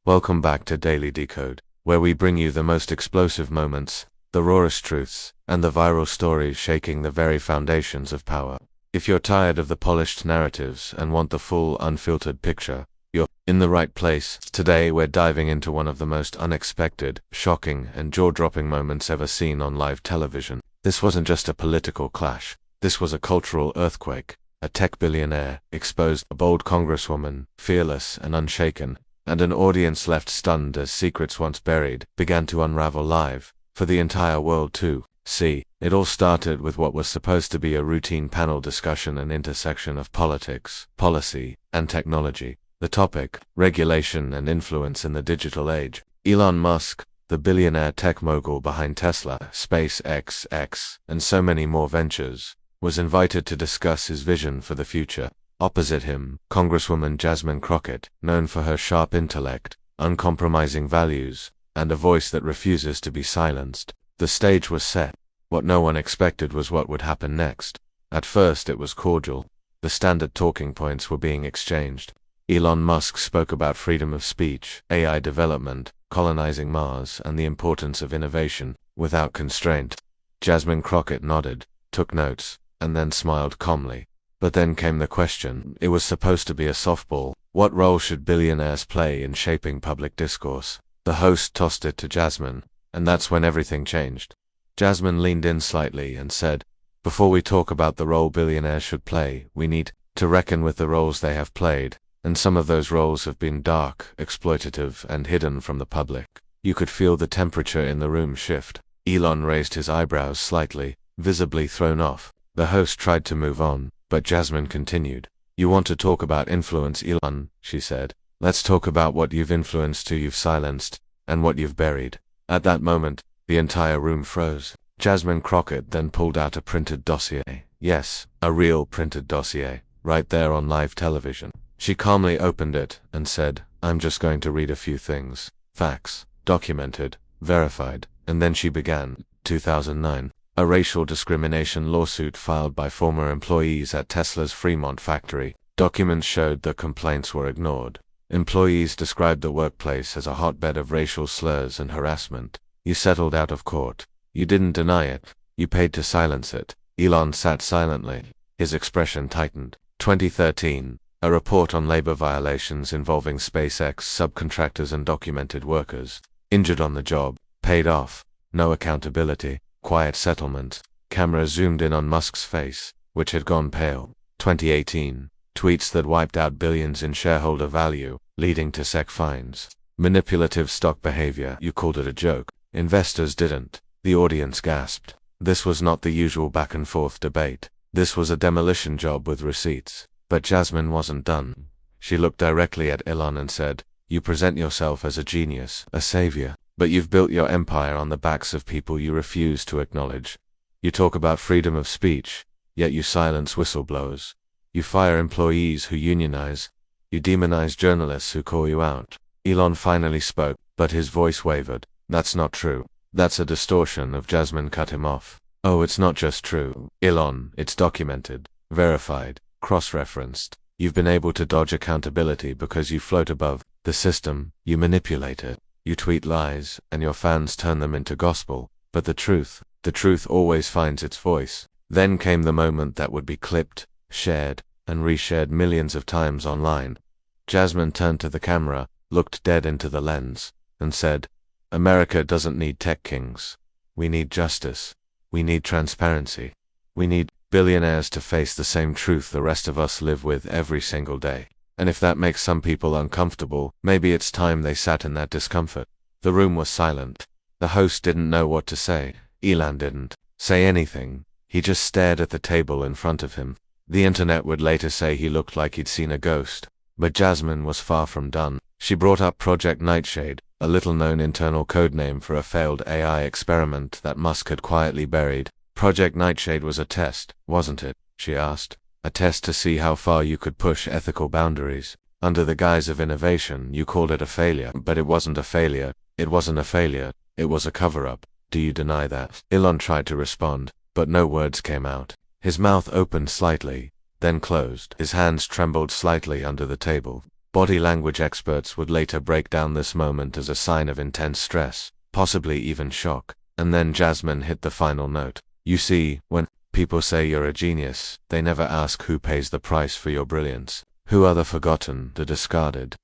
Welcome back to Daily Decode, where we bring you the most explosive moments, the rawest truths, and the viral stories shaking the very foundations of power. If you're tired of the polished narratives and want the full, unfiltered picture, you're in the right place. Today we're diving into one of the most unexpected, shocking, and jaw-dropping moments ever seen on live television. This wasn't just a political clash. This was a cultural earthquake. A tech billionaire exposed a bold congresswoman, fearless and unshaken, and an audience left stunned as secrets once buried began to unravel live, for the entire world to see. It all started with what was supposed to be a routine panel discussion and intersection of politics, policy, and technology. The topic: regulation and influence in the digital age. Elon Musk, the billionaire tech mogul behind Tesla, SpaceX, and so many more ventures, was invited to discuss his vision for the future. Opposite him, Congresswoman Jasmine Crockett, known for her sharp intellect, uncompromising values, and a voice that refuses to be silenced. The stage was set. What no one expected was what would happen next. At first it was cordial. The standard talking points were being exchanged. Elon Musk spoke about freedom of speech, AI development, colonizing Mars, and the importance of innovation, without constraint. Jasmine Crockett nodded, took notes, and then smiled calmly. But then came the question. It was supposed to be a softball. What role should billionaires play in shaping public discourse? The host tossed it to Jasmine, and that's when everything changed. Jasmine leaned in slightly and said, "Before we talk about the role billionaires should play, we need to reckon with the roles they have played, and some of those roles have been dark, exploitative, and hidden from the public." You could feel the temperature in the room shift. Elon raised his eyebrows slightly, visibly thrown off. The host tried to move on, but Jasmine continued. "You want to talk about influence, Elon," she said. "Let's talk about what you've influenced, who you've silenced, and what you've buried." At that moment, the entire room froze. Jasmine Crockett then pulled out a printed dossier. Yes, a real printed dossier, right there on live television. She calmly opened it and said, "I'm just going to read a few things. Facts, documented, verified." And then she began. 2009. A racial discrimination lawsuit filed by former employees at Tesla's Fremont factory. Documents showed the complaints were ignored. Employees described the workplace as a hotbed of racial slurs and harassment. You settled out of court. You didn't deny it. You paid to silence it. Elon sat silently. His expression tightened. 2013. A report on labor violations involving SpaceX subcontractors and documented workers. Injured on the job. Paid off. No accountability. Quiet settlement. Camera zoomed in on Musk's face, which had gone pale. 2018. Tweets that wiped out billions in shareholder value, leading to SEC fines. Manipulative stock behavior. You called it a joke. Investors didn't. The audience gasped. This was not the usual back-and-forth debate. This was a demolition job with receipts. But Jasmine wasn't done. She looked directly at Elon and said, "You present yourself as a genius, a savior. But you've built your empire on the backs of people you refuse to acknowledge. You talk about freedom of speech, yet you silence whistleblowers. You fire employees who unionize. You demonize journalists who call you out." Elon finally spoke, but his voice wavered. "That's not true. That's a distortion of." Jasmine cut him off. "Oh, it's not just true, Elon. It's documented, verified, cross-referenced. You've been able to dodge accountability because you float above the system. You manipulate it. You tweet lies, and your fans turn them into gospel. But the truth always finds its voice." Then came the moment that would be clipped, shared, and reshared millions of times online. Jasmine turned to the camera, looked dead into the lens, and said, "America doesn't need tech kings. We need justice. We need transparency. We need billionaires to face the same truth the rest of us live with every single day. And if that makes some people uncomfortable, maybe it's time they sat in that discomfort." The room was silent. The host didn't know what to say. Elon didn't say anything. He just stared at the table in front of him. The internet would later say he looked like he'd seen a ghost. But Jasmine was far from done. She brought up Project Nightshade, a little-known internal codename for a failed AI experiment that Musk had quietly buried. "Project Nightshade was a test, wasn't it?" she asked. "A test to see how far you could push ethical boundaries. Under the guise of innovation, you called it a failure. But it wasn't a failure. It wasn't a failure. It was a cover-up. Do you deny that?" Elon tried to respond, but no words came out. His mouth opened slightly, then closed. His hands trembled slightly under the table. Body language experts would later break down this moment as a sign of intense stress, possibly even shock. And then Jasmine hit the final note. You see, when people say you're a genius, they never ask who pays the price for your brilliance. Who are the forgotten, the discarded,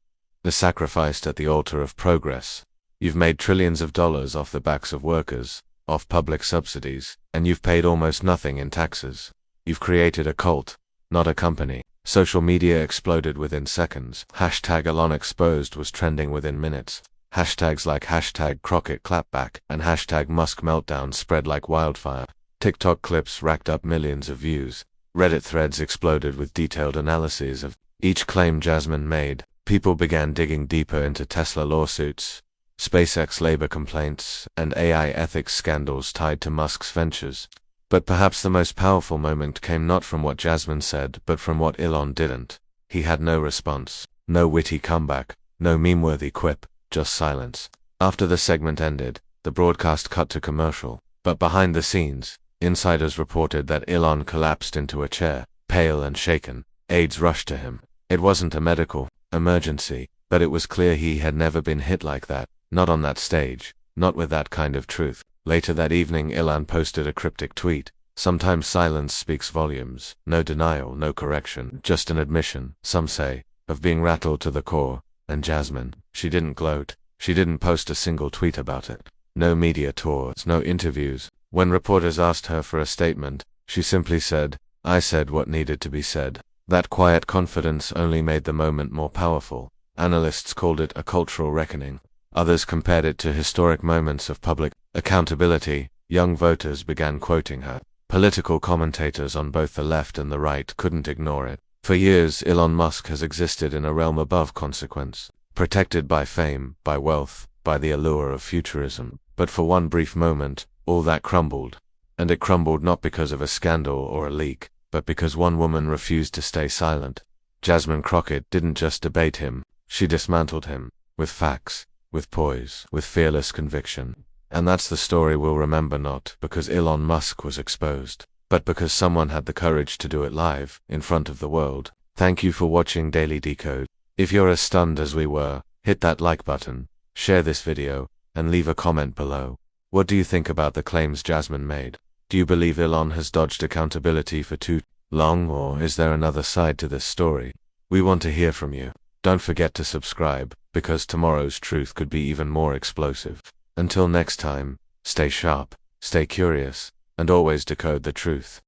the sacrificed at the altar of progress? You've made trillions of dollars off the backs of workers, off public subsidies, and you've paid almost nothing in taxes. You've created a cult, not a company. Social media exploded within seconds. Hashtag Elon exposed was trending within minutes. Hashtags like hashtag Crockett clapback and hashtag Musk meltdown spread like wildfire. TikTok clips racked up millions of views. Reddit threads exploded with detailed analyses of each claim Jasmine made. People began digging deeper into Tesla lawsuits, SpaceX labor complaints, and AI ethics scandals tied to Musk's ventures. But perhaps the most powerful moment came not from what Jasmine said, but from what Elon didn't. He had no response, no witty comeback, no meme-worthy quip, just silence. After the segment ended, the broadcast cut to commercial. But behind the scenes, insiders reported that Elon collapsed into a chair, pale and shaken. Aides rushed to him. It wasn't a medical emergency, but it was clear he had never been hit like that, not on that stage, not with that kind of truth. Later that evening, Elon posted a cryptic tweet. Sometimes silence speaks volumes. No denial, no correction, just an admission, some say, of being rattled to the core. And Jasmine, she didn't gloat. She didn't post a single tweet about it. No media tours, no interviews. When reporters asked her for a statement, she simply said, "I said what needed to be said." That quiet confidence only made the moment more powerful. Analysts called it a cultural reckoning. Others compared it to historic moments of public accountability. Young voters began quoting her. Political commentators on both the left and the right couldn't ignore it. For years, Elon Musk has existed in a realm above consequence, protected by fame, by wealth, by the allure of futurism. But for one brief moment, all that crumbled. And it crumbled not because of a scandal or a leak, but because one woman refused to stay silent. Jasmine Crockett didn't just debate him, she dismantled him, with facts, with poise, with fearless conviction. And that's the story we'll remember, not because Elon Musk was exposed, but because someone had the courage to do it live, in front of the world. Thank you for watching Daily Decode. If you're as stunned as we were, hit that like button, share this video, and leave a comment below. What do you think about the claims Jasmine made? Do you believe Elon has dodged accountability for too long, or is there another side to this story? We want to hear from you. Don't forget to subscribe, because tomorrow's truth could be even more explosive. Until next time, stay sharp, stay curious, and always decode the truth.